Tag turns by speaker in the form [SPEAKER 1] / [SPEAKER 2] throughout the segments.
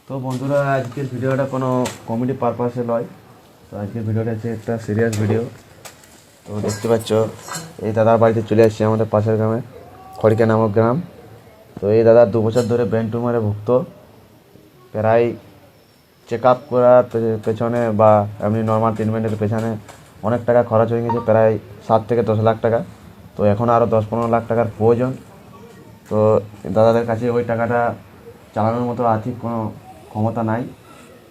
[SPEAKER 1] তো বন্ধুরা, আজকের ভিডিওটা কোনো কমেডি পারপাসে নয়। তো আজকের ভিডিওটা হচ্ছে একটা সিরিয়াস ভিডিও। তো দেখতে পাচ্ছ, এই দাদার বাড়িতে চলে আসছি, আমাদের পাশের গ্রামে খড়িকা নামক গ্রাম। তো এই দাদা 2 বছর ধরে ব্রেন টিউমারে ভুগত। প্রায় চেক আপ করার পেছনে বা এমনি নর্মাল ট্রিটমেন্টের পেছনে অনেক টাকা খরচ হয়ে গেছে, প্রায় 7 থেকে 10 লাখ টাকা। তো এখন আরও 10-15 লাখ টাকার প্রয়োজন। তো দাদাদের কাছে ওই টাকাটা চালানোর মতো আর্থিক কোনো ক্ষমতা নাই।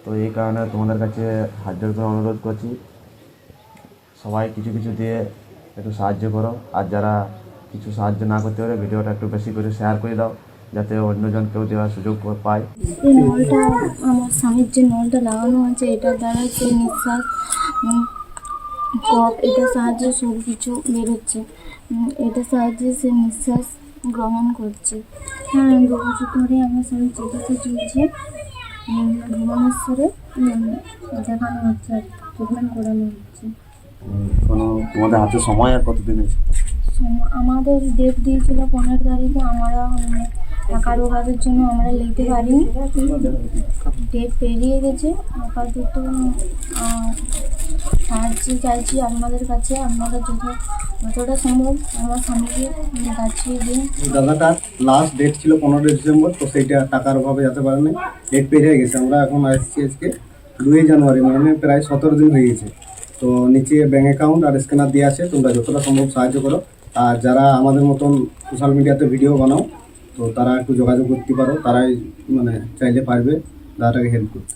[SPEAKER 1] তো এই কারণে তোমাদের কাছে হাত জোড় করে অনুরোধ করছি, সবাই কিছু কিছু দিয়ে একটু সাহায্য করো। আর যারা কিছু সাহায্য না করতে পারে, ভিডিওটা একটু বেশি করে শেয়ার করে দাও, যাতে অন্যজন কেউ দেওয়ার সুযোগ পায়।
[SPEAKER 2] এই নলটা, আমার স্বামীর যে নলটা লাগানো আছে, এটার দ্বারা সে নিঃশ্বাস, কফ, এটার সাহায্যে সব কিছু বেরোচ্ছে। এটার সাহায্যে সে নিঃশ্বাস গ্রহণ করছে। হ্যাঁ, 2 বছর ধরে আমার স্বামী চিকিৎসা চলছে। ভুবনেশ্বরে দেখানো হচ্ছে, আর ট্রিটমেন্ট করানো হচ্ছে।
[SPEAKER 1] কোনো তোমাদের হাতে সময় আর কতদিন আছে?
[SPEAKER 2] আমাদের ডেট দিয়েছিল 15 তারিখে। আমরা টাকার অভাবের জন্য আমরা নিতে পারিনি, ডেট পেরিয়ে গেছে। আপাতত সাহায্য চাইছি আপনাদের কাছে। আপনারা যতটা সম্ভব আমার স্বামীকে বাঁচিয়ে দিন।
[SPEAKER 3] দাদাটার লাস্ট ডেট ছিল 15 ডিসেম্বর, তো সেইটা টাকার অভাবে যেতে পারেনি, ডেট পেরিয়ে গেছে। আমরা এখন আসছি আজকে 2 জানুয়ারি, মানে প্রায় 17 দিন হয়ে গেছে। তো নিচে ব্যাঙ্ক অ্যাকাউন্ট আর স্ক্যানার দিয়ে আছে, তোমরা যতটা সম্ভব সাহায্য করো। আর যারা আমাদের মতন সোশ্যাল মিডিয়াতে ভিডিও বানাও, তো তারা একটু যোগাযোগ করতে পারো, তারাই মানে চাইলে পারবে দাদাটাকে হেল্প করতে।